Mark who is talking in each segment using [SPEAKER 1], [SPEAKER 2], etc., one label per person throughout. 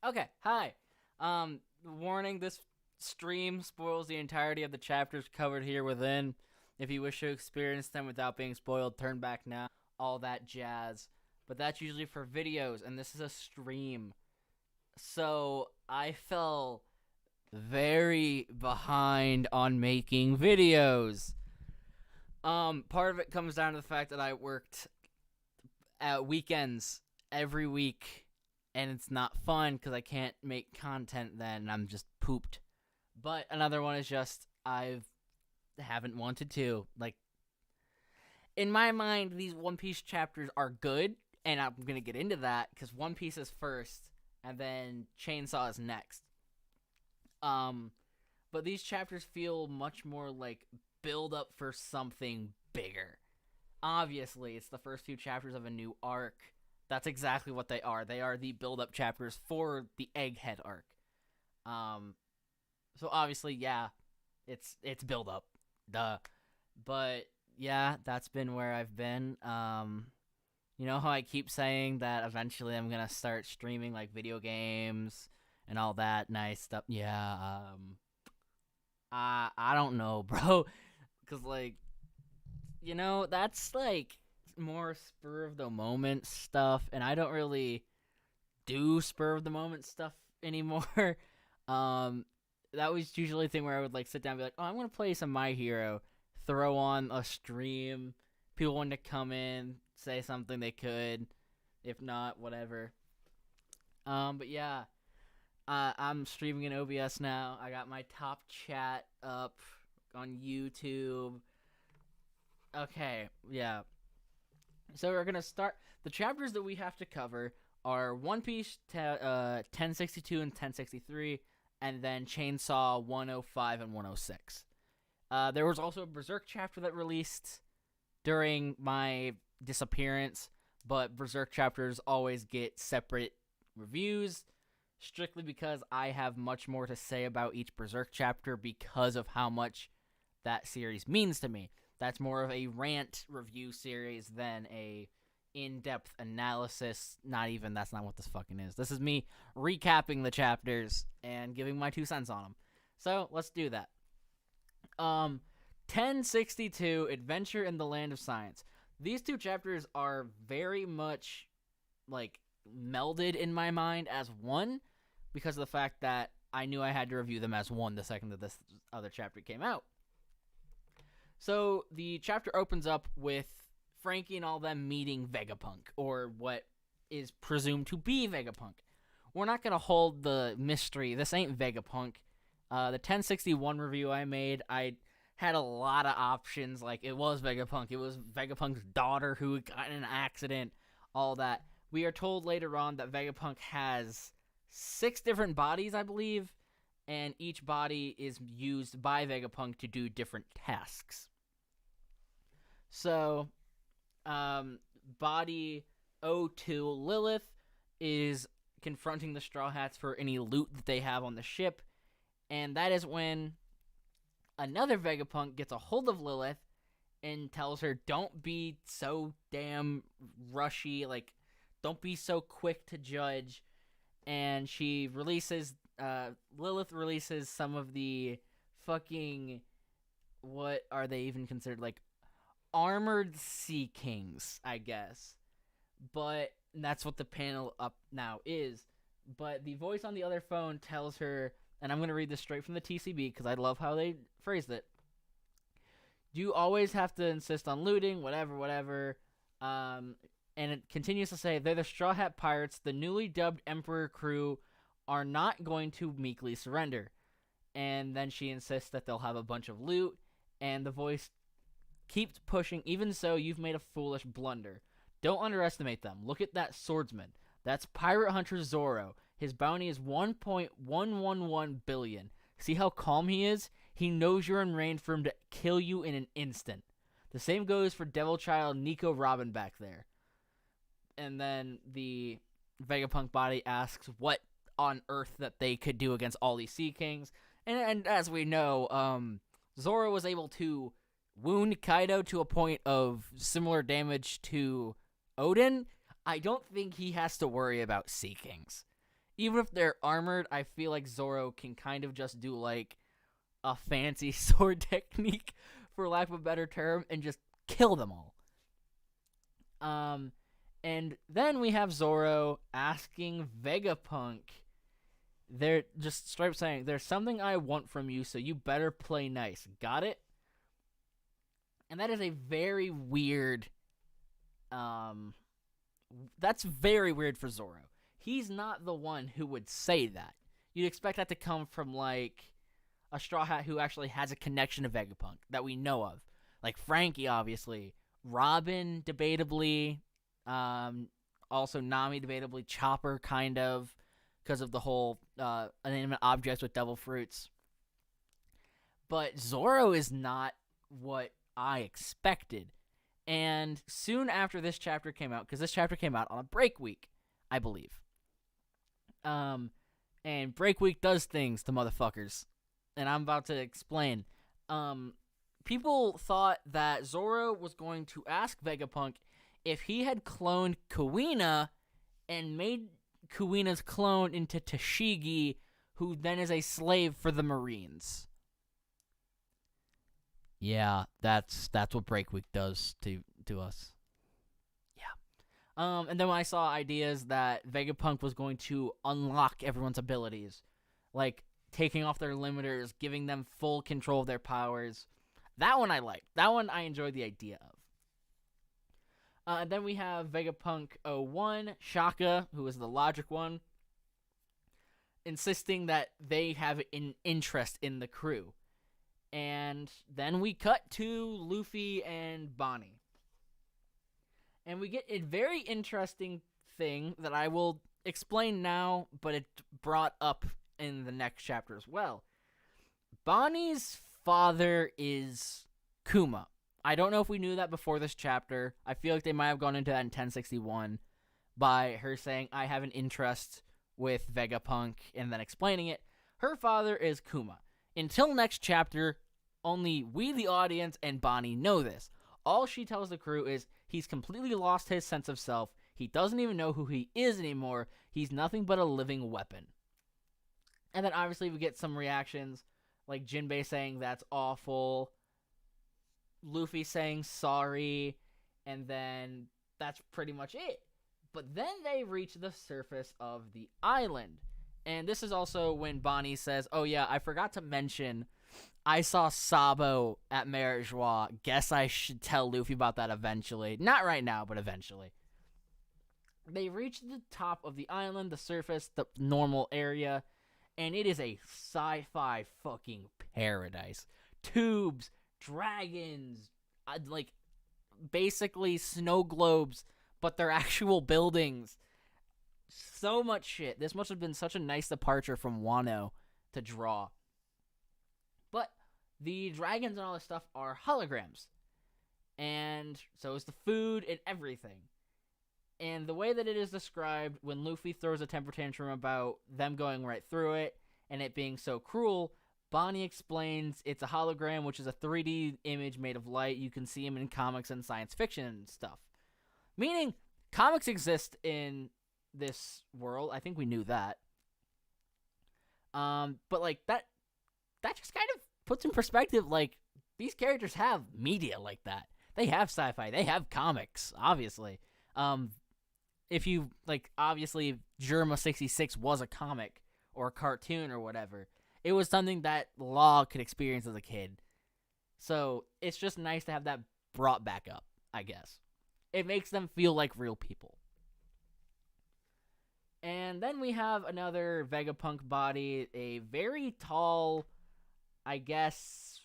[SPEAKER 1] Okay, hi. Warning, this stream spoils the entirety of the chapters covered here within. If you wish to experience them without being spoiled, turn back now. All that jazz. But that's usually for videos, and this is a stream. So I fell very behind on making videos. Part of it comes down to the fact that I worked at weekends every week, and it's not fun because I can't make content then, and I'm just pooped. But another one is just I haven't wanted to. Like, in my mind, these One Piece chapters are good, and I'm gonna get into that because One Piece is first, and then Chainsaw is next. Um, but these chapters feel much more like build up for something bigger. Obviously, it's the first few chapters of a new arc. That's exactly what they are. They are the build up chapters for the Egghead arc. Um, so obviously, yeah, it's build up, duh. But yeah, that's been where I've been. You know how I keep saying that eventually I'm gonna start streaming like video games and all that nice stuff. Yeah, I don't know, bro, because like that's like more spur of the moment stuff, and I don't really do spur of the moment stuff anymore. um, that was usually a thing where I would like sit down and be like, "Oh, I'm gonna play some My Hero," throw on a stream. People wanted to come in, say something they could. If not, whatever. But yeah, I'm streaming in OBS now. I got my top chat up on YouTube. Okay, yeah. So we're gonna start. The chapters that we have to cover are One Piece 1062 and 1063, and then Chainsaw 105 and 106. There was also a Berserk chapter that released during my disappearance, but Berserk chapters always get separate reviews, strictly because I have much more to say about each Berserk chapter because of how much that series means to me. That's more of a rant review series than a in-depth analysis. Not even, that's not what this fucking is. This is me recapping the chapters and giving my 2 cents on them. So let's do that. 1062, Adventure in the Land of Science. These two chapters are very much like melded in my mind as one because of the fact that I knew I had to review them as one the second that this other chapter came out. So the chapter opens up with Frankie and all them meeting Vegapunk, or what is presumed to be Vegapunk. We're not going to hold the mystery. This ain't Vegapunk. The 1061 review I made, I had a lot of options. Like, it was Vegapunk. It was Vegapunk's daughter who got in an accident, all that. We are told later on that Vegapunk has 6 different bodies, I believe, and each body is used by Vegapunk to do different tasks. So, body O2 Lilith is confronting the Straw Hats for any loot that they have on the ship, and that is when another Vegapunk gets a hold of Lilith and tells her, "Don't be so damn rushy, like, don't be so quick to judge." And she releases Lilith releases some of the fucking, what are they even considered, like armored sea kings, I guess. But that's what the panel up now is. But the voice on the other phone tells her, and I'm going to read this straight from the TCB because I love how they phrased it. "You always have to insist on looting, whatever. And it continues to say, they're the Straw Hat Pirates. The newly dubbed Emperor crew are not going to meekly surrender." And then she insists that they'll have a bunch of loot, and the voice keeps pushing. "Even so, you've made a foolish blunder. Don't underestimate them. Look at that swordsman. That's Pirate Hunter Zoro. His bounty is 1.111 billion. See how calm he is? He knows you're in range for him to kill you in an instant. The same goes for Devil Child Nico Robin back there." And then the Vegapunk body asks what on earth that they could do against all these Sea Kings. And as we know, Zoro was able to wound Kaido to a point of similar damage to Odin. I don't think he has to worry about Sea Kings. even if they're armored, I feel like Zoro can kind of just do like a fancy sword technique, for lack of a better term, and just kill them all. And then we have Zoro asking Vegapunk. They're just straight up saying, "There's something I want from you, so you better play nice. Got it?" And that is a very weird. That's very weird for Zoro. He's not the one who would say that. You'd expect that to come from like a Straw Hat who actually has a connection to Vegapunk that we know of, like Frankie, obviously, Robin, debatably, also Nami, debatably, Chopper, kind of, because of the whole inanimate objects with devil fruits. But Zoro is not what I expected. And soon after this chapter came out, because this chapter came out on a break week, I believe. And break week does things to motherfuckers. And I'm about to explain. People thought that Zoro was going to ask Vegapunk if he had cloned Kuina and made Kuina's clone into Tashigi, who then is a slave for the Marines. Yeah, that's what break week does to us. Yeah. And then when I saw ideas that Vegapunk was going to unlock everyone's abilities, like taking off their limiters, giving them full control of their powers, that one I liked. That one I enjoyed the idea of. And then we have Vegapunk 01, Shaka, who is the logic one, insisting that they have an interest in the crew. And then we cut to Luffy and Bonnie. And we get a very interesting thing that I will explain now, but it brought up in the next chapter as well. Bonnie's father is Kuma. I don't know if we knew that before this chapter. I feel like they might have gone into that in 1061 by her saying, I have an interest with Vegapunk, and then explaining it. Her father is Kuma. Until next chapter, only we, the audience, and Bonnie know this. All she tells the crew is he's completely lost his sense of self. He doesn't even know who he is anymore. He's nothing but a living weapon. And then obviously we get some reactions, like Jinbei saying that's awful, Luffy saying sorry, and then that's pretty much it. But then they reach the surface of the island. And this is also when Bonnie says, oh yeah, I forgot to mention, I saw Sabo at Marijois. Guess I should tell Luffy about that eventually. Not right now, but eventually. They reach the top of the island, the surface, the normal area, and it is a sci-fi fucking paradise. Tubes, dragons, like basically snow globes, but they're actual buildings. So much shit. This must have been such a nice departure from Wano to draw. But the dragons and all this stuff are holograms. And so is the food and everything. And the way that it is described, when Luffy throws a temper tantrum about them going right through it and it being so cruel, Bonnie explains it's a hologram, which is a 3D image made of light. You can see them in comics and science fiction stuff. Meaning, comics exist in this world. I think we knew that. But like that just kind of puts in perspective, like, these characters have media like that. They have sci-fi. They have comics, obviously. If you, like, obviously, Germa 66 was a comic or a cartoon or whatever. It was something that Law could experience as a kid. So, it's just nice to have that brought back up, I guess. It makes them feel like real people. And then we have another Vegapunk body, a very tall, I guess,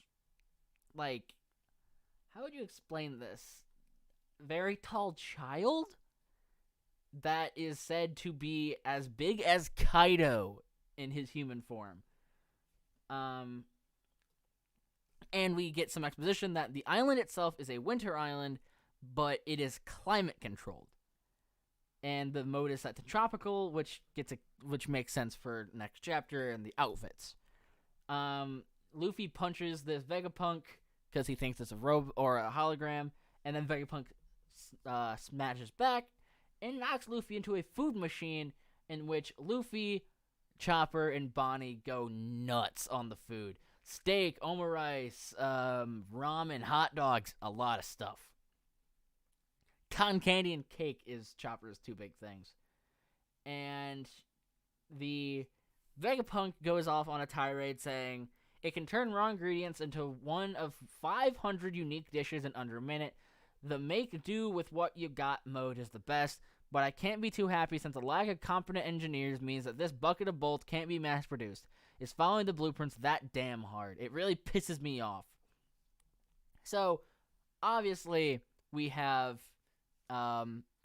[SPEAKER 1] like, how would you explain this? Very tall child that is said to be as big as Kaido in his human form. And we get some exposition that the island itself is a winter island, but it is climate controlled. And the mode is set to tropical, which makes sense for next chapter and the outfits. Luffy punches this Vegapunk because he thinks it's a robe or a hologram, and then Vegapunk smashes back and knocks Luffy into a food machine in which Luffy, Chopper, and Bonnie go nuts on the food. Steak, omurice, ramen, hot dogs, a lot of stuff. Cotton candy and cake is Chopper's two big things. And the Vegapunk goes off on a tirade saying it can turn raw ingredients into one of 500 unique dishes in under a minute. The make do with what you got mode is the best, but I can't be too happy since the lack of competent engineers means that this bucket of bolts can't be mass produced. Is following the blueprints that damn hard? It really pisses me off. So, obviously, we have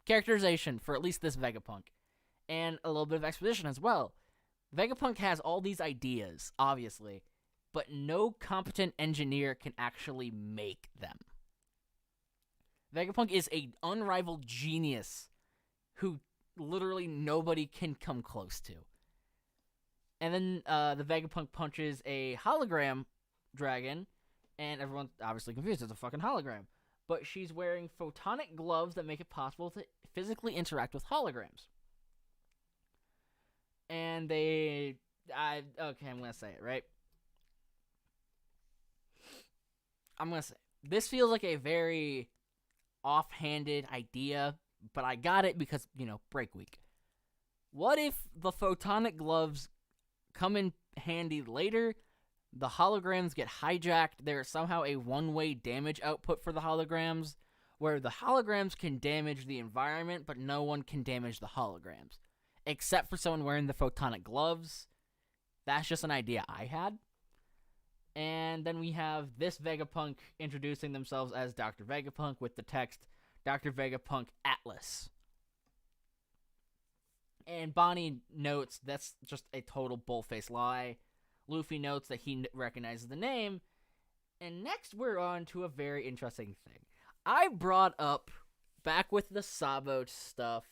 [SPEAKER 1] characterization for at least this Vegapunk, and a little bit of exposition as well. Vegapunk has all these ideas, obviously, but no competent engineer can actually make them. Vegapunk is an unrivaled genius who literally nobody can come close to. And then the Vegapunk punches a hologram dragon, and everyone's obviously confused. It's a fucking hologram. But she's wearing photonic gloves that make it possible to physically interact with holograms. And I'm going to say it, right? I'm going to say it. This feels like a very offhanded idea, but I got it because, break week. What if the photonic gloves come in handy later? The holograms get hijacked. There's somehow a one-way damage output for the holograms, where the holograms can damage the environment, but no one can damage the holograms. Except for someone wearing the photonic gloves. That's just an idea I had. And then we have this Vegapunk introducing themselves as Dr. Vegapunk with the text, Dr. Vegapunk Atlas. And Bonnie notes that's just a total bullface lie. Luffy notes that he recognizes the name. And next we're on to a very interesting thing. I brought up, back with the Sabo stuff,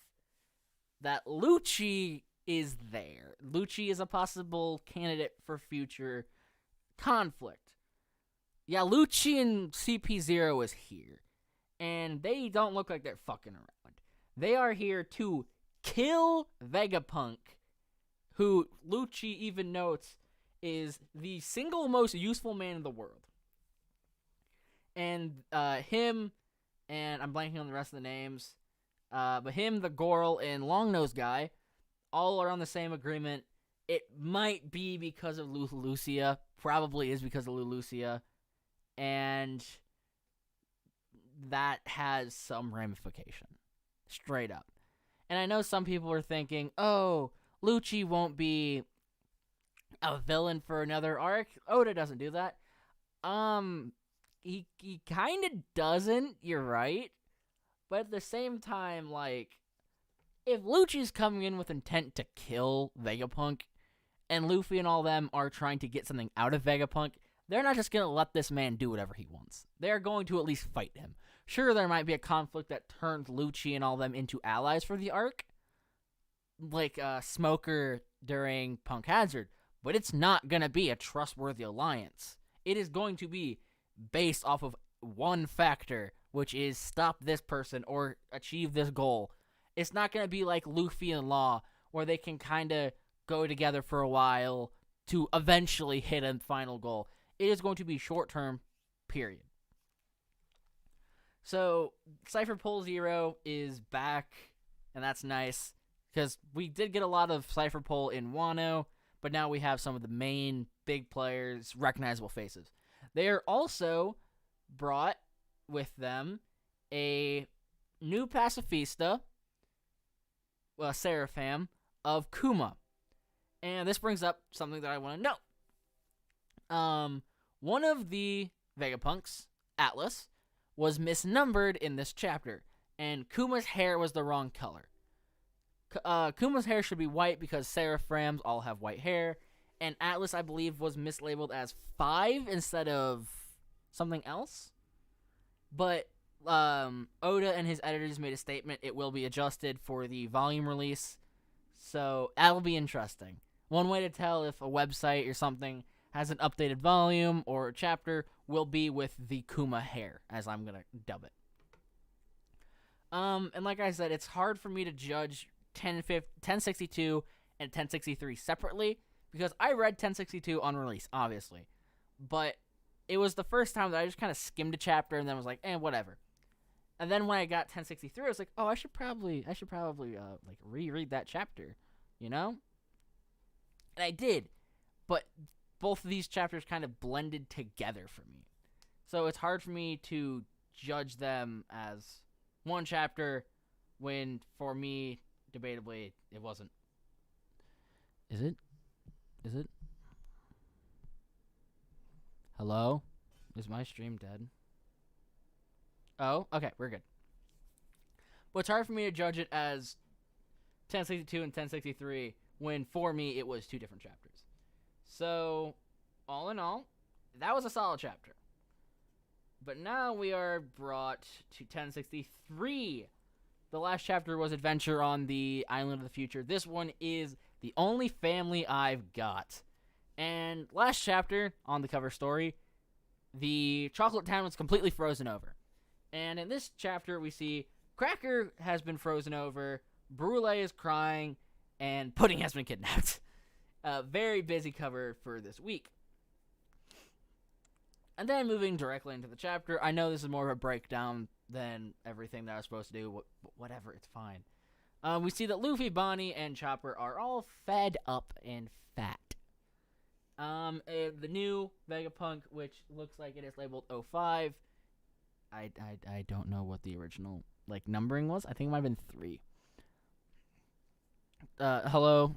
[SPEAKER 1] that Lucci is there. Lucci is a possible candidate for future conflict. Yeah, Lucci and CP0 is here. And they don't look like they're fucking around. They are here to kill Vegapunk, who Lucci even notes is the single most useful man in the world. And him, and I'm blanking on the rest of the names, but him, the Goral, and Longnose guy, all are on the same agreement. It might be because of Lucia, probably is because of Lucia, and that has some ramification, straight up. And I know some people are thinking, oh, Lucci won't be a villain for another arc. Oda doesn't do that. He kind of doesn't, you're right. But at the same time, like, if Lucci's coming in with intent to kill Vegapunk, and Luffy and all them are trying to get something out of Vegapunk, they're not just going to let this man do whatever he wants. They're going to at least fight him. Sure, there might be a conflict that turns Lucci and all them into allies for the arc, like Smoker during Punk Hazard, but it's not going to be a trustworthy alliance. It is going to be based off of one factor, which is stop this person or achieve this goal. It's not going to be like Luffy and Law, where they can kind of go together for a while to eventually hit a final goal. It is going to be short-term, period. So, Cypher Pole Zero is back, and that's nice, because we did get a lot of Cypher Pole in Wano, but now we have some of the main big players, recognizable faces. They are also brought with them a new pacifista, Seraphim, of Kuma. And this brings up something that I want to know. One of the Vegapunks, Atlas, was misnumbered in this chapter, and Kuma's hair was the wrong color. Kuma's hair should be white because Seraphims all have white hair, and Atlas, I believe, was mislabeled as 5 instead of something else. But Oda and his editors made a statement it will be adjusted for the volume release, so that'll be interesting. One way to tell if a website or something has an updated volume or chapter will be with the Kuma hair, as I'm going to dub it. And like I said, it's hard for me to judge 1062 and 1063 separately because I read 1062 on release, obviously. But it was the first time that I just kind of skimmed a chapter and then was like, whatever. And then when I got 1063, I was like, oh, I should probably like reread that chapter, you know? And I did, but both of these chapters kind of blended together for me. So it's hard for me to judge them as one chapter when, for me, debatably, it wasn't. Is it? Hello? Is my stream dead? Oh, okay, we're good. But it's hard for me to judge it as 1062 and 1063 when, for me, it was two different chapters. So, all in all, that was a solid chapter. But now we are brought to 1063. The last chapter was Adventure on the Island of the Future. This one is The Only Family I've Got. And last chapter, on the cover story, the chocolate town was completely frozen over. And in this chapter, we see Cracker has been frozen over, Brulee is crying, and Pudding has been kidnapped. Very busy cover for this week. And then moving directly into the chapter, I know this is more of a breakdown than everything that I was supposed to do. Whatever, it's fine. We see that Luffy, Bonnie, and Chopper are all fed up and fat. The new Vegapunk, which looks like it is labeled 05. I don't know what the original numbering was. I think it might have been 3. Hello,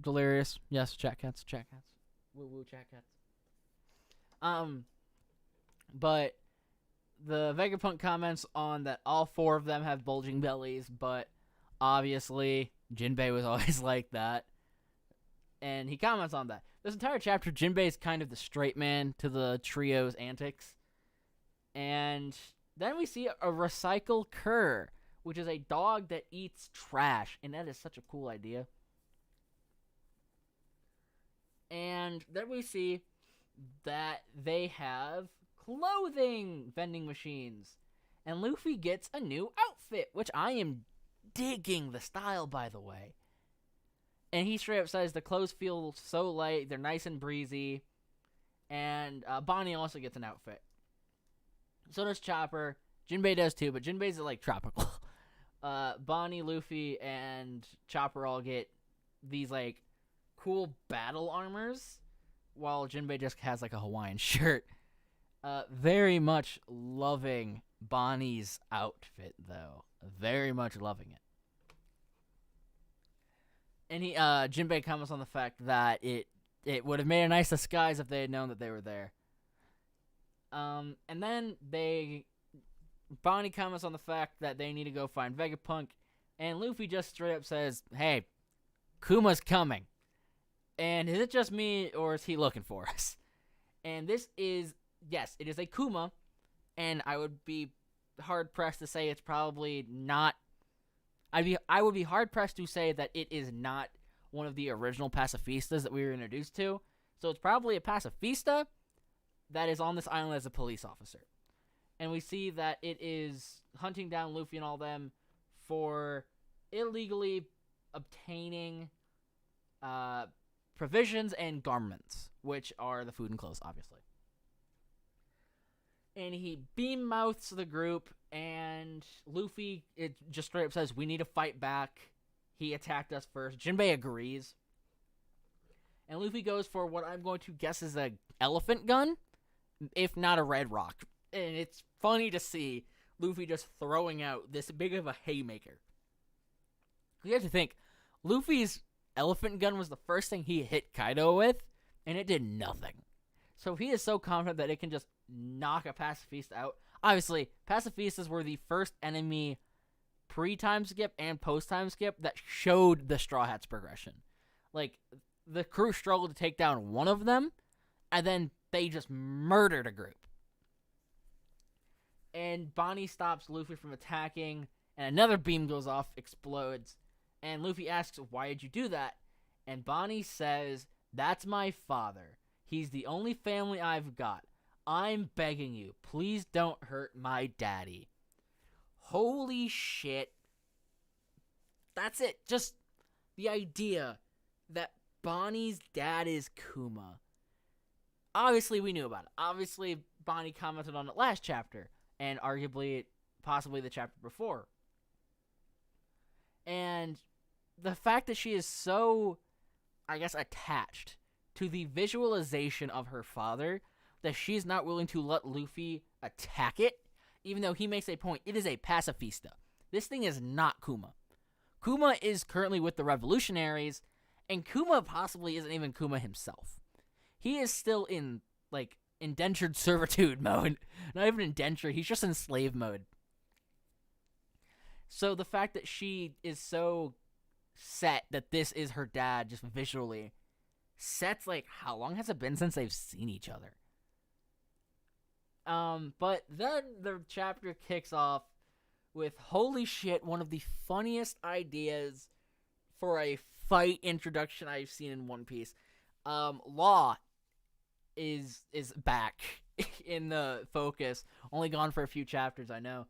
[SPEAKER 1] Delirious. Yes, chat cats. Woo woo, chat cats. But the Vegapunk comments on that all 4 of them have bulging bellies, but obviously Jinbei was always like that. And he comments on that. This entire chapter, Jinbei is kind of the straight man to the trio's antics. And then we see a recycle cur, which is a dog that eats trash. And that is such a cool idea. And then we see that they have clothing vending machines. And Luffy gets a new outfit, which I am digging the style, by the way. And he straight up says the clothes feel so light, they're nice and breezy. And Bonnie also gets an outfit. So does Chopper. Jinbei does too, but Jinbei's tropical. Bonnie, Luffy, and Chopper all get these cool battle armors, while Jinbei just has a Hawaiian shirt. Very much loving Bonnie's outfit, though. Very much loving it. And Jinbei comments on the fact that it would have made a nice disguise if they had known that they were there. And then Bonnie comments on the fact that they need to go find Vegapunk, and Luffy just straight up says, "Hey, Kuma's coming." And is it just me, or is he looking for us? And this is, yes, it is a Kuma, and I would be hard-pressed to say it's probably not. I would be hard-pressed to say that it is not one of the original pacifistas that we were introduced to. So it's probably a pacifista that is on this island as a police officer. And we see that it is hunting down Luffy and all them for illegally obtaining provisions and garments, which are the food and clothes, obviously. And he beam mouths the group, and Luffy just straight up says, "We need to fight back. He attacked us first." Jinbei agrees. And Luffy goes for what I'm going to guess is a elephant gun, if not a red rock. And it's funny to see Luffy just throwing out this big of a haymaker. You have to think, Luffy's elephant gun was the first thing he hit Kaido with, and it did nothing. So he is so confident that it can just knock a pacifist out. Obviously, pacifistas were the first enemy pre-time skip and post-time skip that showed the Straw Hats progression. The crew struggled to take down one of them, and then they just murdered a group. And Bonnie stops Luffy from attacking, and another beam goes off, explodes, and Luffy asks, "Why did you do that?" And Bonnie says, "That's my father. He's the only family I've got. I'm begging you, please don't hurt my daddy." Holy shit. That's it. Just the idea that Bonnie's dad is Kuma. Obviously, we knew about it. Obviously, Bonnie commented on it last chapter, and arguably, possibly the chapter before. And the fact that she is so, I guess, attached to the visualization of her father that she's not willing to let Luffy attack it, even though he makes a point. It is a pacifista. This thing is not Kuma. Kuma is currently with the revolutionaries, and Kuma possibly isn't even Kuma himself. He is still in, like, indentured servitude mode. Not even indentured, he's just in slave mode. So the fact that she is so set that this is her dad just visually sets, like, how long has it been since they've seen each other? But then the chapter kicks off with, holy shit, one of the funniest ideas for a fight introduction I've seen in One Piece. Law is back in the focus. Only gone for a few chapters, I know.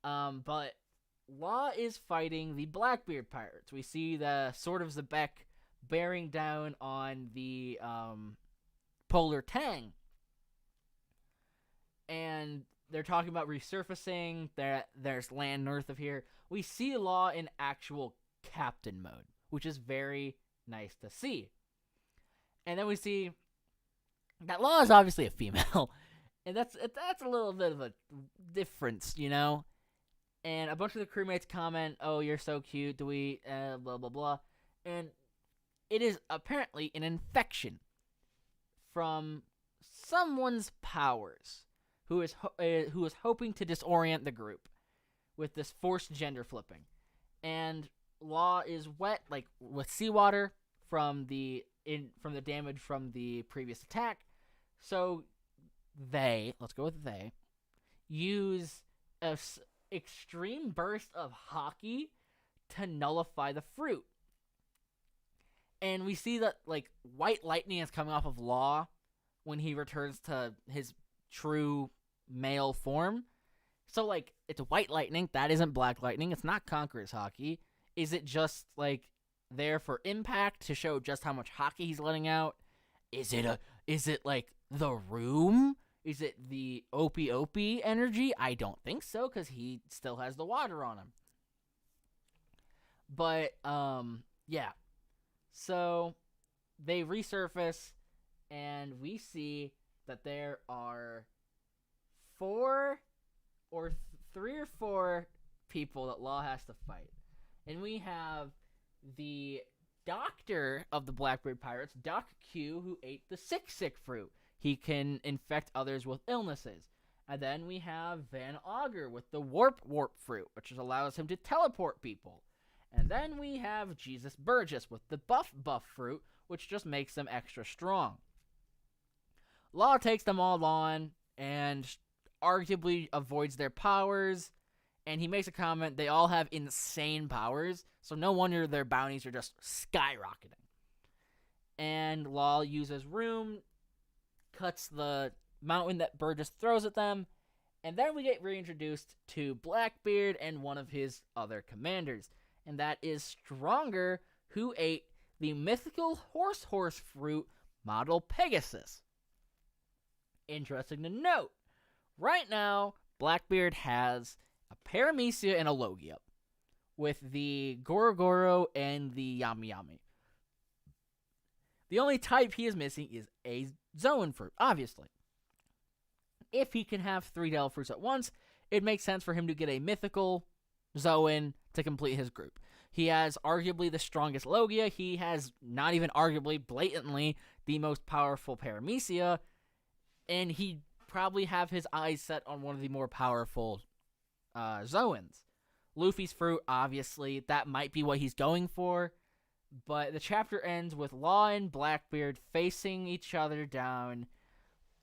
[SPEAKER 1] But Law is fighting the Blackbeard pirates. We see the Sword of Zebek bearing down on the Polar Tang. And they're talking about resurfacing. There's land north of here. We see Law in actual captain mode, which is very nice to see. And then we see that Law is obviously a female. And that's a little bit of a difference, you know? And a bunch of the crewmates comment, oh, you're so cute, do we, blah, blah, blah. And it is apparently an infection from someone's powers who is hoping to disorient the group with this forced gender flipping. And Law is wet, like, with seawater from the damage from the previous attack. So let's go with they, use a extreme burst of Haki to nullify the fruit. And we see that, like, white lightning is coming off of Law when he returns to his true male form. So, like, it's white lightning. That isn't black lightning. It's not Conqueror's Haki. Is it just, like, there for impact to show just how much Haki he's letting out? Is it like the room? Is it the Opie energy? I don't think so, because he still has the water on him. But, yeah. So, they resurface, and we see that there are three or four people that Law has to fight. And we have the doctor of the Blackbeard Pirates, Doc Q, who ate the sick fruit. He can infect others with illnesses. And then we have Van Augur with the warp fruit, which allows him to teleport people. And then we have Jesus Burgess with the buff fruit, which just makes them extra strong. Law takes them all on and arguably avoids their powers. And he makes a comment, they all have insane powers, so no wonder their bounties are just skyrocketing. And Law uses Room, cuts the mountain that Burgess throws at them, and then we get reintroduced to Blackbeard and one of his other commanders, and that is Stronger, who ate the mythical horse fruit model Pegasus. Interesting to note, right now, Blackbeard has a Paramecia and a Logia, with the Gorogoro and the Yami Yami. The only type he is missing is a Zoan fruit, obviously. If he can have 3 Devil fruits at once, it makes sense for him to get a mythical Zoan to complete his group. He has arguably the strongest Logia. He has not even arguably, blatantly, the most powerful Paramecia. And he'd probably have his eyes set on one of the more powerful Zoans. Luffy's fruit, obviously, that might be what he's going for. But the chapter ends with Law and Blackbeard facing each other down.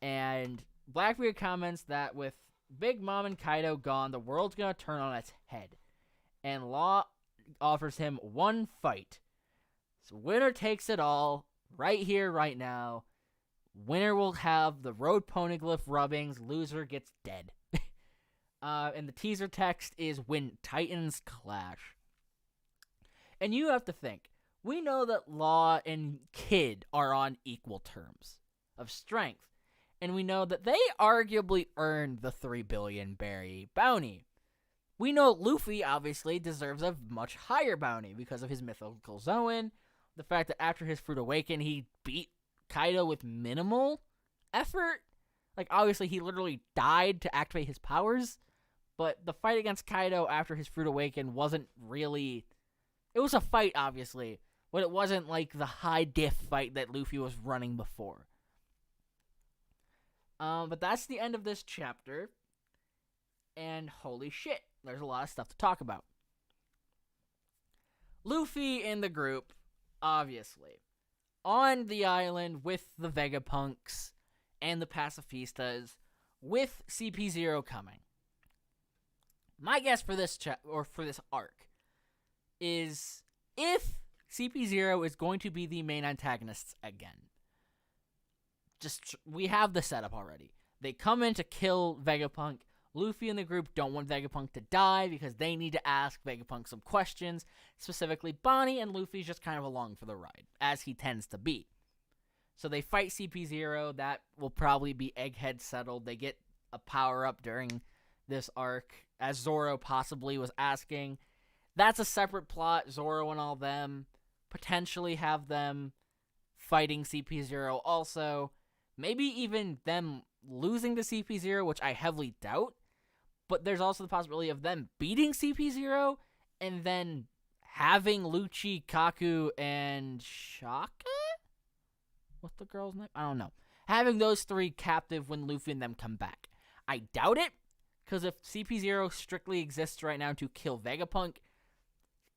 [SPEAKER 1] And Blackbeard comments that with Big Mom and Kaido gone, the world's going to turn on its head. And Law offers him one fight. So winner takes it all, right here, right now. Winner will have the road poneglyph rubbings, loser gets dead. And the teaser text is when Titans clash. And you have to think, we know that Law and Kid are on equal terms of strength. And we know that they arguably earned the 3 billion berry bounty. We know Luffy obviously deserves a much higher bounty because of his mythical Zoan. The fact that after his Fruit Awaken, he beat Kaido with minimal effort. Like, obviously, he literally died to activate his powers. But the fight against Kaido after his Fruit Awaken wasn't really... It was a fight, obviously. But it wasn't like the high diff fight that Luffy was running before. But that's the end of this chapter. And holy shit, there's a lot of stuff to talk about. Luffy and the group, obviously, on the island with the Vegapunks and the Pacifistas, with CP0 coming. My guess for this for this arc is if CP0 is going to be the main antagonists again. We have the setup already. They come in to kill Vegapunk. Luffy and the group don't want Vegapunk to die because they need to ask Vegapunk some questions. Specifically, Bonnie, and Luffy's just kind of along for the ride, as he tends to be. So they fight CP0. That will probably be Egghead settled. They get a power-up during this arc, as Zoro possibly was asking. That's a separate plot. Zoro and all them potentially have them fighting CP0 also. Maybe even them losing to CP0, which I heavily doubt. But there's also the possibility of them beating CP0 and then having Lucci, Kaku, and Shaka? What's the girl's name? I don't know. Having those three captive when Luffy and them come back. I doubt it, because if CP0 strictly exists right now to kill Vegapunk,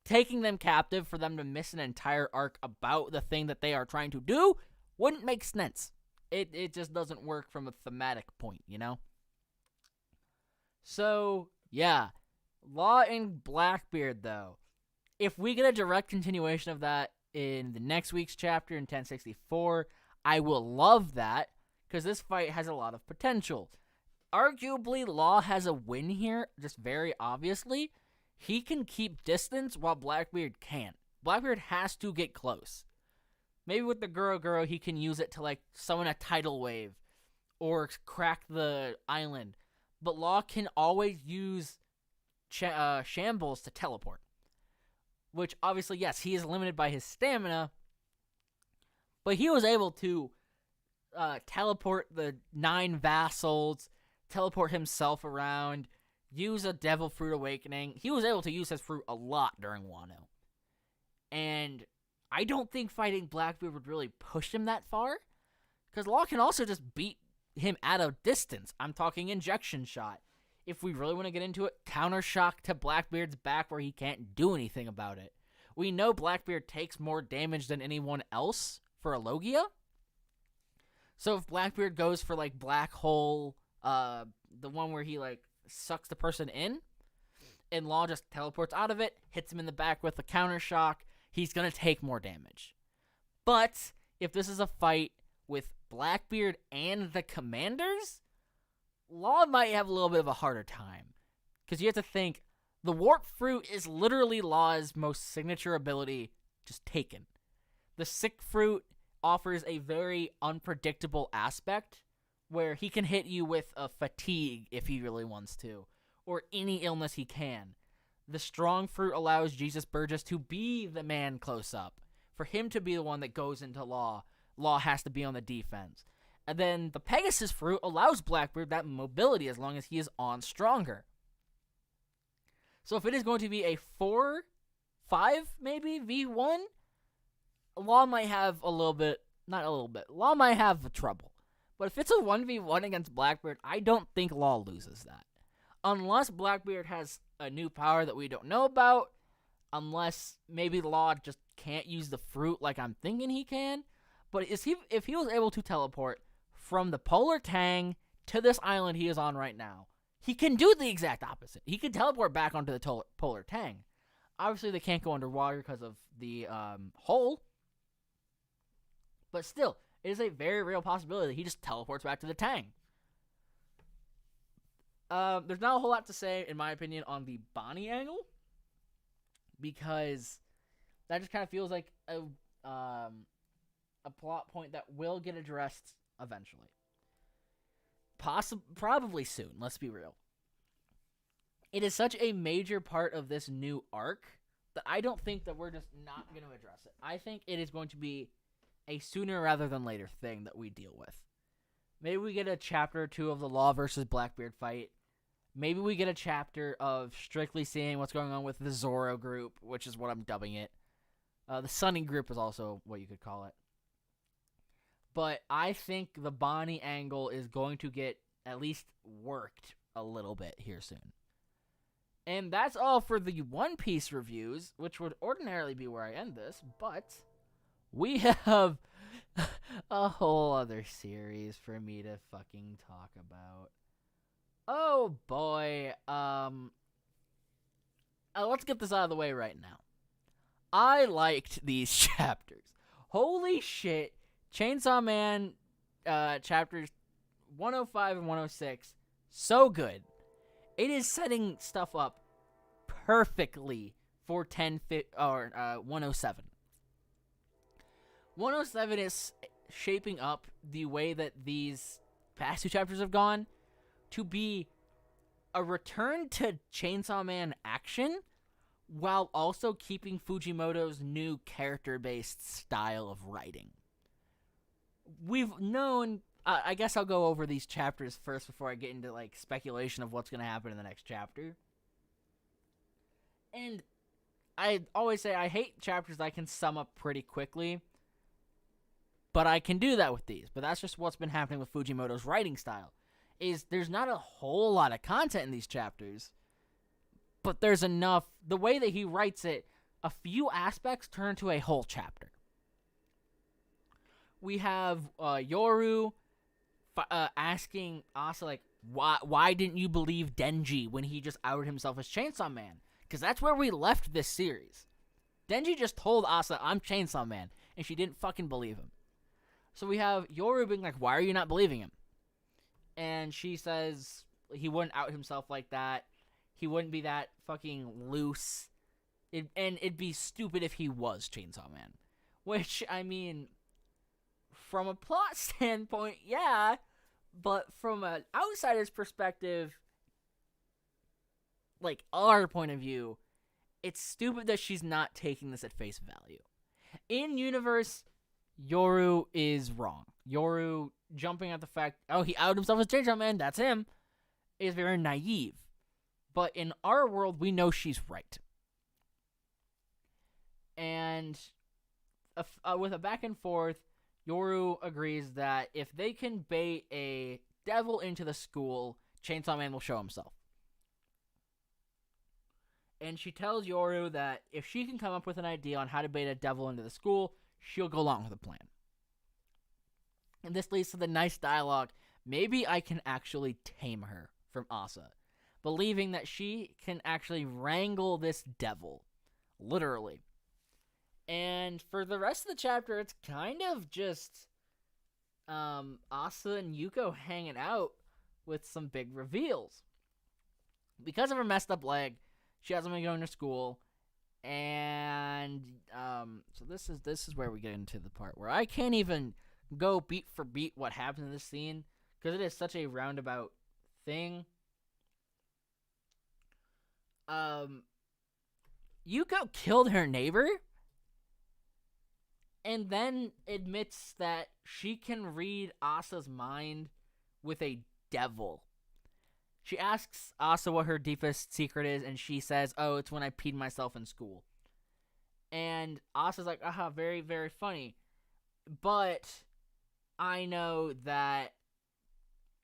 [SPEAKER 1] taking them captive for them to miss an entire arc about the thing that they are trying to do wouldn't make sense. It just doesn't work from a thematic point, you know? So, yeah. Law and Blackbeard, though. If we get a direct continuation of that in the next week's chapter in 1064, I will love that, because this fight has a lot of potential. Arguably, Law has a win here, just very obviously. He can keep distance while Blackbeard can't. Blackbeard has to get close. Maybe with the Guro he can use it to, like, summon a tidal wave or crack the island. But Law can always use Shambles to teleport. Which, obviously, yes, he is limited by his stamina. But he was able to teleport the 9 vassals, teleport himself around, use a Devil Fruit Awakening. He was able to use his fruit a lot during Wano. And I don't think fighting Blackbeard would really push him that far. Because Law can also just beat him at a distance. I'm talking injection shot. If we really want to get into it, counter shock to Blackbeard's back where he can't do anything about it. We know Blackbeard takes more damage than anyone else for a Logia. So if Blackbeard goes for, like, Black Hole, the one where he, like, sucks the person in, and Law just teleports out of it, hits him in the back with a counter shock, he's going to take more damage. But if this is a fight with Blackbeard and the commanders, Law might have a little bit of a harder time. Because you have to think, the Warp Fruit is literally Law's most signature ability just taken. The Sick Fruit offers a very unpredictable aspect where he can hit you with a fatigue if he really wants to, or any illness he can. The Strong Fruit allows Jesus Burgess to be the man close up. For him to be the one that goes into Law, Law has to be on the defense. And then the Pegasus Fruit allows Blackbeard that mobility as long as he is on Stronger. So if it is going to be a 4-5 maybe, V1, Law might have Law might have trouble. But if it's a 1v1 against Blackbeard, I don't think Law loses that. Unless Blackbeard has a new power that we don't know about, unless maybe Law just can't use the fruit like I'm thinking he can. But if he was able to teleport from the Polar Tang to this island he is on right now, he can do the exact opposite. He can teleport back onto the Polar Tang. Obviously, they can't go underwater because of the hole. But still, it is a very real possibility that he just teleports back to the Tang. There's not a whole lot to say, in my opinion, on the Bonnie angle. Because That just kind of feels like a plot point that will get addressed eventually. Probably soon, let's be real. It is such a major part of this new arc that I don't think that we're just not going to address it. I think it is going to be a sooner rather than later thing that we deal with. Maybe we get a chapter or two of the Law versus Blackbeard fight. Maybe we get a chapter of strictly seeing what's going on with the Zoro group, which is what I'm dubbing it. The Sunny group is also what you could call it. But I think the Bonnie angle is going to get at least worked a little bit here soon. And that's all for the One Piece reviews, which would ordinarily be where I end this, but we have a whole other series for me to fucking talk about. Oh boy, let's get this out of the way right now. I liked these chapters. Holy shit, Chainsaw Man chapters 105 and 106, so good. It is setting stuff up perfectly for 107. 107 is shaping up the way that these past two chapters have gone to be a return to Chainsaw Man action while also keeping Fujimoto's new character-based style of writing. We've known... I guess I'll go over these chapters first before I get into like speculation of what's going to happen in the next chapter. And I always say I hate chapters that I can sum up pretty quickly, but I can do that with these. But that's just what's been happening with Fujimoto's writing style. Is there's not a whole lot of content in these chapters, but there's enough. The way that he writes it, a few aspects turn to a whole chapter. We have Yoru asking Asa, like, why didn't you believe Denji when he just outed himself as Chainsaw Man? Because that's where we left this series. Denji just told Asa, I'm Chainsaw Man, and she didn't fucking believe him. So we have Yoru being like, why are you not believing him? And she says he wouldn't out himself like that. He wouldn't be that fucking loose. And it'd be stupid if he was Chainsaw Man. Which, I mean, from a plot standpoint, yeah. But from an outsider's perspective, like our point of view, it's stupid that she's not taking this at face value. In universe, Yoru is wrong. Yoru jumping at the fact, oh, he outed himself as Chainsaw Man, that's him, is very naive. But in our world, we know she's right. And with a back and forth, Yoru agrees that if they can bait a devil into the school, Chainsaw Man will show himself. And she tells Yoru that if she can come up with an idea on how to bait a devil into the school, she'll go along with the plan. And this leads to the nice dialogue, maybe I can actually tame her, from Asa, believing that she can actually wrangle this devil, literally. And for the rest of the chapter, it's kind of just Asa and Yuko hanging out with some big reveals. Because of her messed up leg, she hasn't been going to school, and so this is where we get into the part where I can't even go beat for beat what happened in this scene, because it is such a roundabout thing. Yuko killed her neighbor, and then admits that she can read Asa's mind with a devil. She asks Asa what her deepest secret is, and she says, oh, it's when I peed myself in school. And Asa's like, aha, very, very funny. But I know that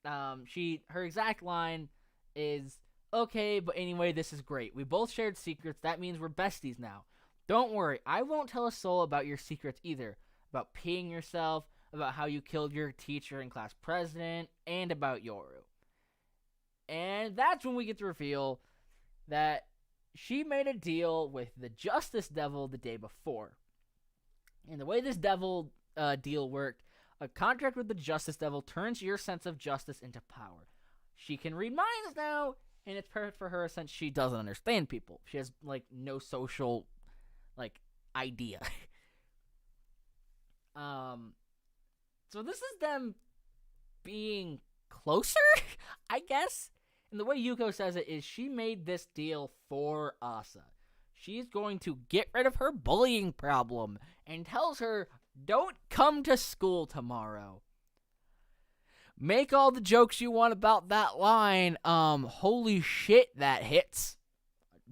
[SPEAKER 1] her exact line is, okay, but anyway, this is great. We both shared secrets. That means we're besties now. Don't worry, I won't tell a soul about your secrets either. About peeing yourself, about how you killed your teacher and class president, and about Yoru. And that's when we get to reveal that she made a deal with the Justice Devil the day before. And the way this devil deal worked, a contract with the Justice Devil turns your sense of justice into power. She can read minds now, and it's perfect for her since she doesn't understand people. She has, like, no social, like, idea. So this is them being closer, I guess. And the way Yuko says it is she made this deal for Asa. She's going to get rid of her bullying problem and tells her, don't come to school tomorrow. Make all the jokes you want about that line. Holy shit, that hits.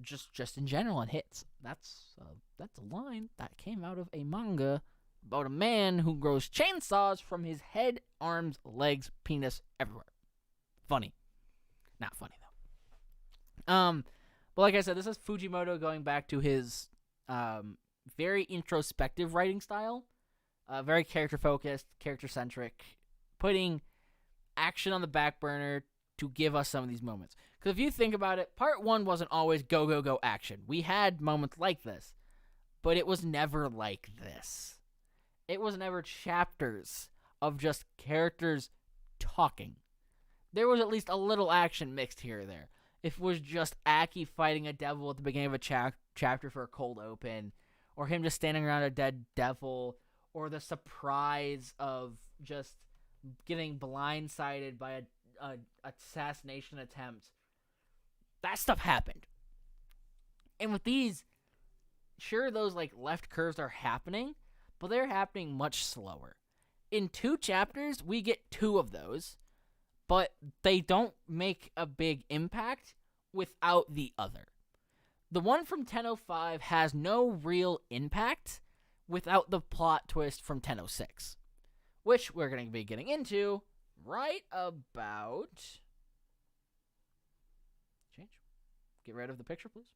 [SPEAKER 1] Just in general, it hits. That's a line that came out of a manga about a man who grows chainsaws from his head, arms, legs, penis, everywhere. Funny. Not funny, though. But like I said, this is Fujimoto going back to his very introspective writing style. Very character-focused, character-centric. Putting action on the back burner to give us some of these moments. Because if you think about it, part 1 wasn't always go, go, go action. We had moments like this. But it was never like this. It was never chapters of just characters talking. There was at least a little action mixed here or there. If it was just Aki fighting a devil at the beginning of a chapter for a cold open, or him just standing around a dead devil, or the surprise of just getting blindsided by a assassination attempt, that stuff happened. And with these, sure, those like left curves are happening, but they're happening much slower. In 2 chapters, we get 2 of those, but they don't make a big impact without the other. The one from 10:05 has no real impact without the plot twist from 10:06, which we're going to be getting into right about... Change. Get rid of the picture, please.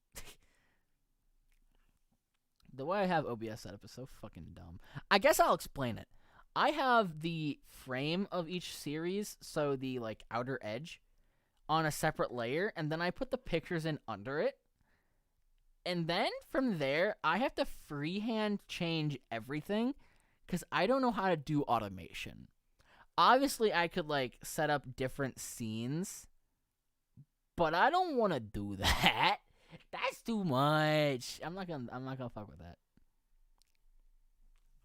[SPEAKER 1] The way I have OBS set up is so fucking dumb. I guess I'll explain it. I have the frame of each series, so the like outer edge, on a separate layer, and then I put the pictures in under it. And then from there, I have to freehand change everything because I don't know how to do automation. Obviously, I could like set up different scenes, but I don't want to do that. That's too much. I'm not gonna fuck with that.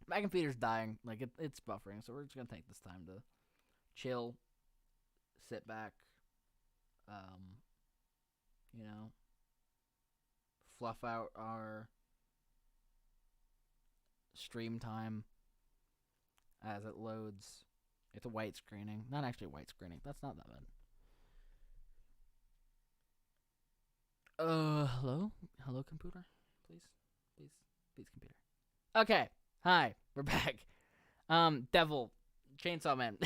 [SPEAKER 1] My computer's dying. Like it's buffering, so we're just gonna take this time to chill, sit back, you know, fluff out our stream time as it loads. It's a white screening. Not actually white screening. That's not that bad. Hello? Hello, computer? Please, computer. Okay. Hi. We're back. Devil. Chainsaw Man.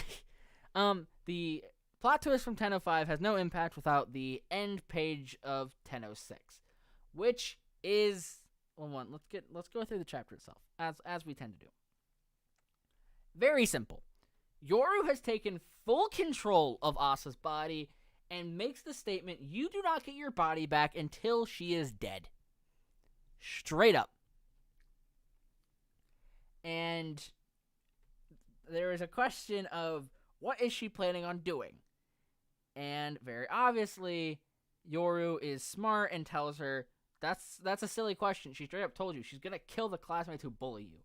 [SPEAKER 1] The plot twist from 10:05 has no impact without the end page of 10:06, which is... Well, let's go through the chapter itself, as we tend to do. Very simple. Yoru has taken full control of Asa's body and makes the statement, you do not get your body back until she is dead. Straight up. And there is a question of, what is she planning on doing? And very obviously, Yoru is smart and tells her, that's a silly question. She straight up told you she's going to kill the classmates who bully you.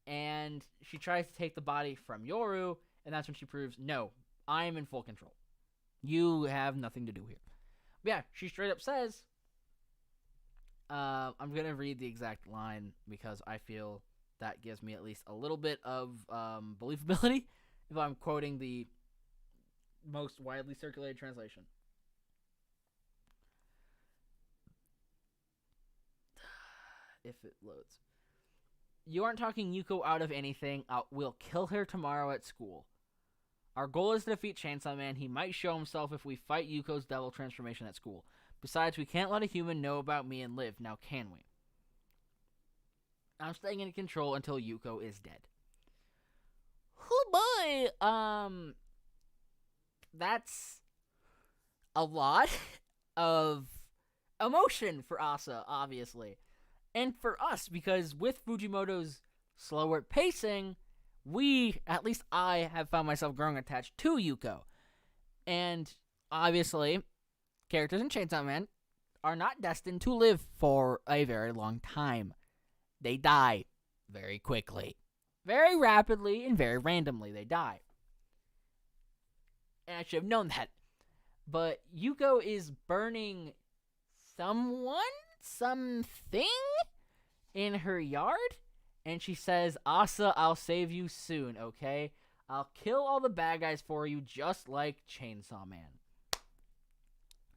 [SPEAKER 1] And she tries to take the body from Yoru, and that's when she proves, no, I am in full control. You have nothing to do here. But yeah, she straight up says, I'm going to read the exact line because I feel that gives me at least a little bit of believability if I'm quoting the most widely circulated translation. If it loads. You aren't talking Yuko out of anything. We'll kill her tomorrow at school. Our goal is to defeat Chainsaw Man. He might show himself if we fight Yuko's devil transformation at school. Besides, we can't let a human know about me and live. Now, can we? I'm staying in control until Yuko is dead. Oh boy! That's a lot of emotion for Asa, obviously. And for us, because with Fujimoto's slower pacing, at least I have found myself growing attached to Yuko. And obviously, characters in Chainsaw Man are not destined to live for a very long time. they die very quickly. Very rapidly and very randomly, they die. And I should have known that. But Yuko is burning something in her yard. And she says, Asa, I'll save you soon, okay? I'll kill all the bad guys for you just like Chainsaw Man.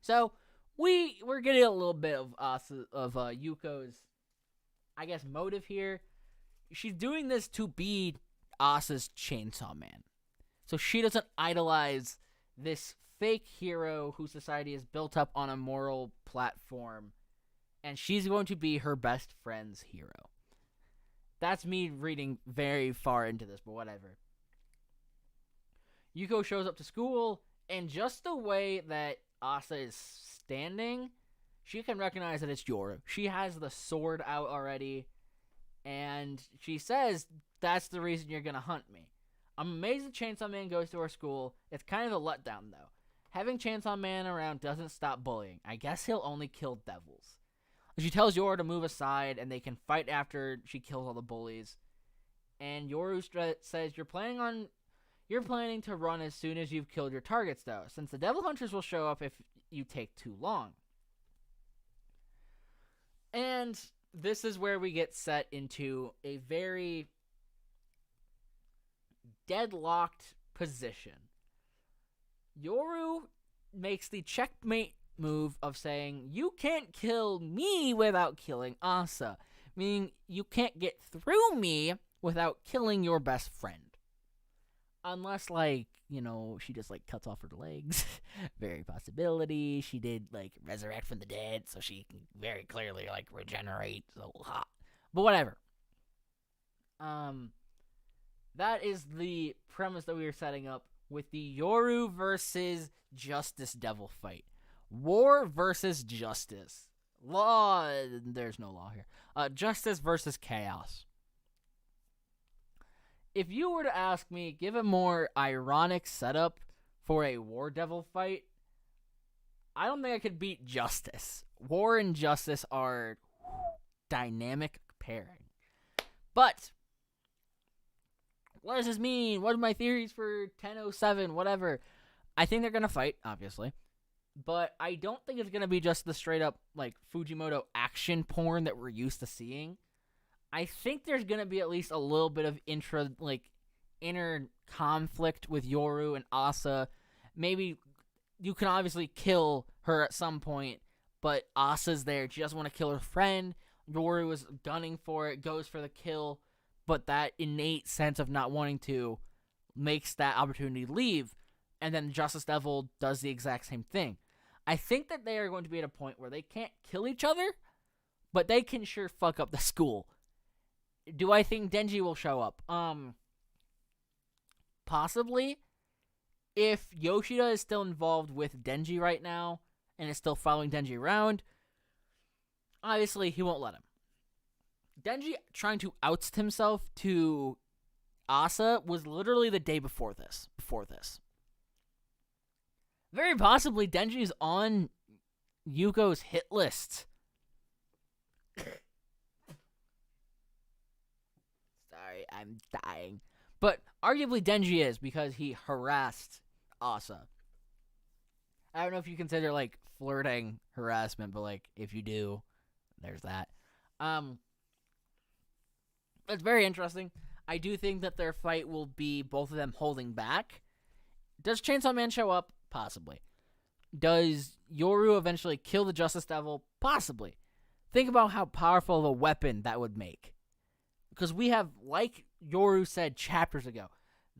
[SPEAKER 1] So, we're getting a little bit of Yuko's, I guess, motive here. She's doing this to be Asa's Chainsaw Man. So she doesn't idolize this fake hero whose society is built up on a moral platform, and she's going to be her best friend's hero. That's me reading very far into this, but whatever. Yuko shows up to school, and just the way that Asa is standing, she can recognize that it's Yoru. She has the sword out already, and she says, that's the reason you're going to hunt me. I'm amazed that Chainsaw Man goes to our school. It's kind of a letdown, though. Having Chainsaw Man around doesn't stop bullying. I guess he'll only kill devils. She tells Yoru to move aside, and they can fight after she kills all the bullies. And Yoru says, You're planning to run as soon as you've killed your targets, though, since the devil hunters will show up if you take too long. And this is where we get set into a very deadlocked position. Yoru makes the checkmate move of saying, you can't kill me without killing Asa, meaning you can't get through me without killing your best friend. Unless, she just, cuts off her legs. Very possibility. She did, resurrect from the dead, so she can very clearly, regenerate. So, ha. But whatever. That is the premise that we were setting up with the Yoru versus Justice Devil fight. War versus justice. Law, there's no law here. Justice versus chaos. If you were to ask me, give a more ironic setup for a War Devil fight, I don't think I could beat Justice. War and Justice are dynamic pairing. But what does this mean? What are my theories for 10:07? Whatever. I think they're going to fight, obviously. But I don't think it's going to be just the straight up, Fujimoto action porn that we're used to seeing. I think there's going to be at least a little bit of inner conflict with Yoru and Asa. Maybe you can obviously kill her at some point, but Asa's there. She doesn't want to kill her friend. Yoru is gunning for it, goes for the kill, but that innate sense of not wanting to makes that opportunity leave, and then Justice Devil does the exact same thing. I think that they are going to be at a point where they can't kill each other, but they can sure fuck up the school. Do I think Denji will show up? Possibly. If Yoshida is still involved with Denji right now, and is still following Denji around, obviously he won't let him. Denji trying to oust himself to Asa was literally the day before this. Very possibly Denji's on Yuko's hit list. Sorry, I'm dying. But arguably Denji is, because he harassed Asa. I don't know if you consider, flirting harassment, but, if you do, there's that. It's very interesting. I do think that their fight will be both of them holding back. Does Chainsaw Man show up? Possibly. Does Yoru eventually kill the Justice Devil? Possibly. Think about how powerful of a weapon that would make. Because we have, like Yoru said chapters ago,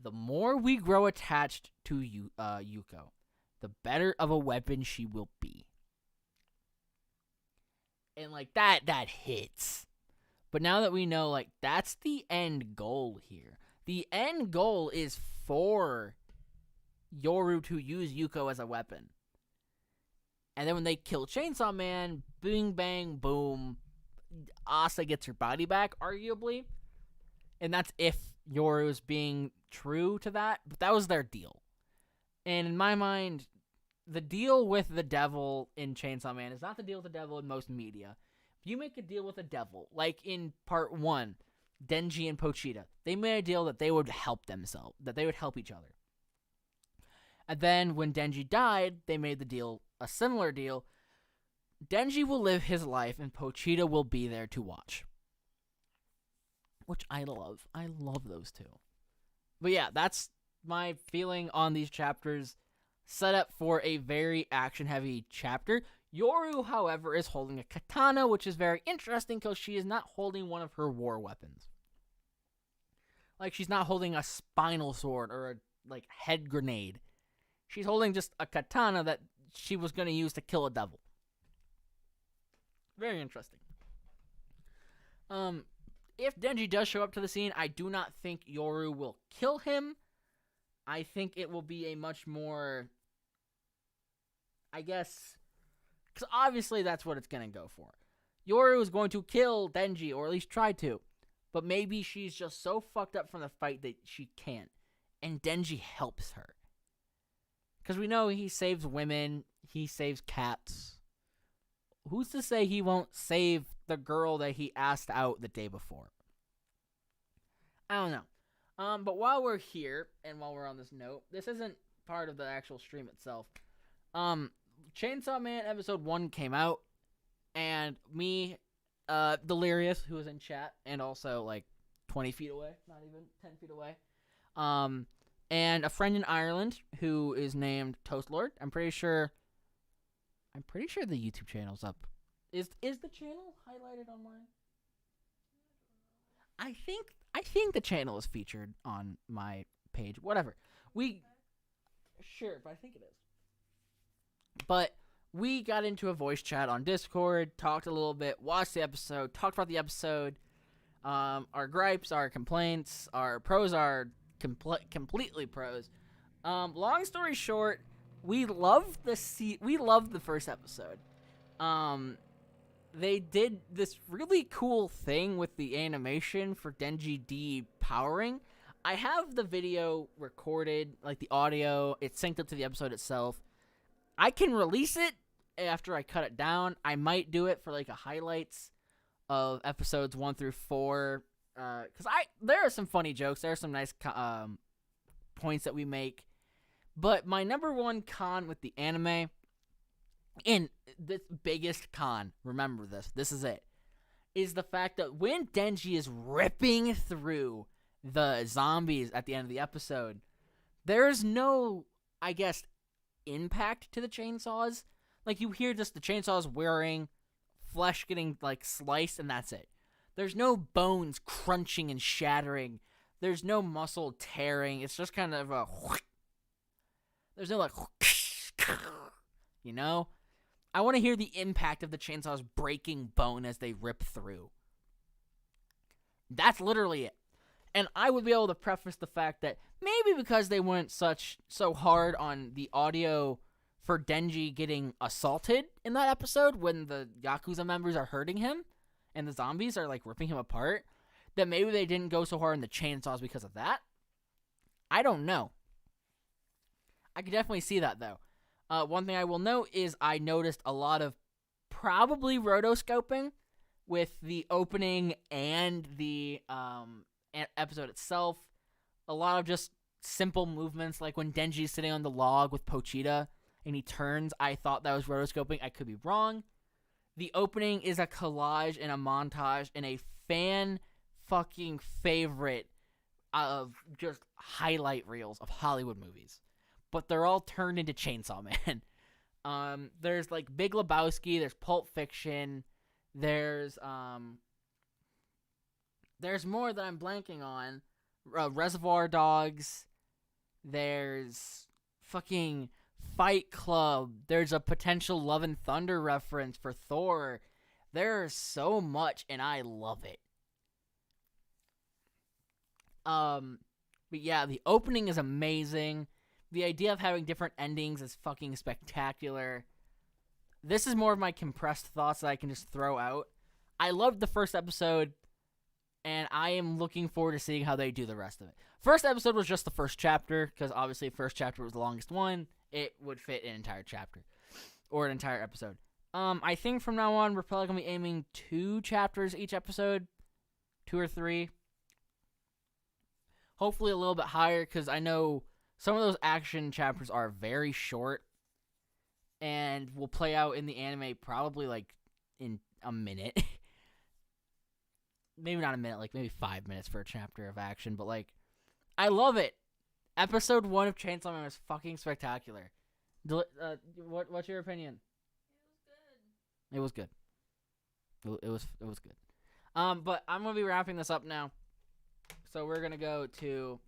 [SPEAKER 1] the more we grow attached to Yuko, the better of a weapon she will be. And, that hits. But now that we know, that's the end goal here. The end goal is for Yoru to use Yuko as a weapon. And then when they kill Chainsaw Man, bing, bang, boom, Asa gets her body back, arguably. And that's if Yoru's being true to that. But that was their deal. And in my mind, the deal with the devil in Chainsaw Man is not the deal with the devil in most media. you make a deal with the devil, like in part 1, Denji and Pochita, they made a deal that they would help themselves, that they would help each other. And then when Denji died, they made the deal, a similar deal. Denji will live his life and Pochita will be there to watch. Which I love. I love those two. But yeah, that's my feeling on these chapters. Set up for a very action-heavy chapter. Yoru, however, is holding a katana, which is very interesting because she is not holding one of her war weapons. Like, she's not holding a spinal sword or a, head grenade. She's holding just a katana that she was going to use to kill a devil. Very interesting. If Denji does show up to the scene, I do not think Yoru will kill him. I think it will be a much more, I guess, because obviously that's what it's going to go for. Yoru is going to kill Denji, or at least try to. But maybe she's just so fucked up from the fight that she can't. And Denji helps her. Because we know he saves women, he saves cats. Who's to say he won't save the girl that he asked out the day before? I don't know. But while we're here, and while we're on this note, this isn't part of the actual stream itself. Chainsaw Man episode 1 came out, and me, Delirious, who was in chat, and also 20 feet away, not even 10 feet away, and a friend in Ireland who is named Toast Lord. I'm pretty sure the YouTube channel's up. Is the channel highlighted on mine? I think the channel is featured on my page. Whatever. Sure, but I think it is. But we got into a voice chat on Discord, talked a little bit, watched the episode, talked about the episode, our gripes, our complaints, our pros are completely pros. Long story short, we loved the first episode. They did this really cool thing with the animation for Denji de-powering. I have the video recorded, the audio, it's synced up to the episode itself. I can release it after I cut it down. I might do it for a highlights of episodes 1 through 4. Because there are some funny jokes. There are some nice points that we make. But my number one con with the anime, and the biggest con, remember this is it, is the fact that when Denji is ripping through the zombies at the end of the episode, there's no, I guess, impact to the chainsaws. You hear just the chainsaws wearing, flesh getting, sliced, and that's it. There's no bones crunching and shattering. There's no muscle tearing. It's just kind of a... There's no, you know? I want to hear the impact of the chainsaws breaking bone as they rip through. That's literally it. And I would be able to preface the fact that maybe because they went so hard on the audio for Denji getting assaulted in that episode when the Yakuza members are hurting him and the zombies are ripping him apart, that maybe they didn't go so hard on the chainsaws because of that. I don't know. I could definitely see that though. One thing I will note is I noticed a lot of probably rotoscoping with the opening and the episode itself. A lot of just simple movements, like when Denji's sitting on the log with Pochita and he turns. I thought that was rotoscoping. I could be wrong. The opening is a collage and a montage and a fan fucking favorite of just highlight reels of Hollywood movies. But they're all turned into Chainsaw Man. There's Big Lebowski, there's Pulp Fiction, there's more that I'm blanking on. Reservoir Dogs, there's fucking Fight Club, there's a potential Love and Thunder reference for Thor. There's so much, and I love it. But yeah, the opening is amazing. The idea of having different endings is fucking spectacular. This is more of my compressed thoughts that I can just throw out. I loved the first episode, and I am looking forward to seeing how they do the rest of it. First episode was just the first chapter, because obviously first chapter was the longest one. It would fit an entire chapter, or an entire episode. I think from now on we're probably gonna be aiming 2 chapters each episode, 2 or 3. Hopefully a little bit higher, because I know some of those action chapters are very short and will play out in the anime probably like in a minute. Maybe not a minute, like maybe 5 minutes for a chapter of action, but like I love it. Episode 1 of Chainsaw Man was fucking spectacular. What's your opinion? It was good. It was good. But I'm gonna be wrapping this up now. So we're gonna go to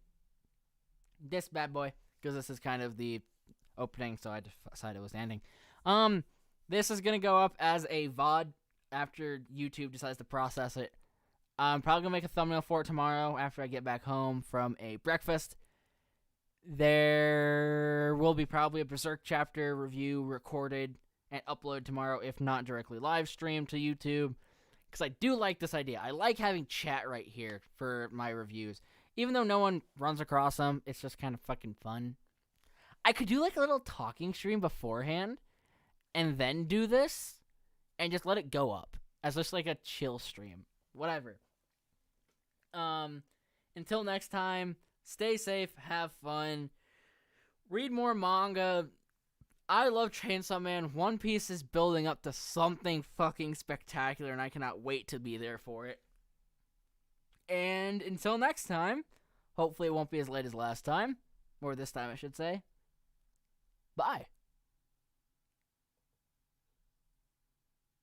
[SPEAKER 1] this bad boy, because this is kind of the opening. So I decided it was the ending. This is gonna go up as a VOD after YouTube decides to process it. I'm probably gonna make a thumbnail for it tomorrow after I get back home from a breakfast. There will be probably a Berserk chapter review recorded and uploaded tomorrow, if not directly live streamed to YouTube, because I do like this idea. I like having chat right here for my reviews. Even though no one runs across them, it's just kind of fucking fun. I could do like a little talking stream beforehand and then do this and just let it go up as just like a chill stream. Whatever. Until next time, stay safe, have fun, read more manga. I love Chainsaw Man. One Piece is building up to something fucking spectacular, and I cannot wait to be there for it. And until next time, hopefully it won't be as late as last time, or this time I should say. Bye.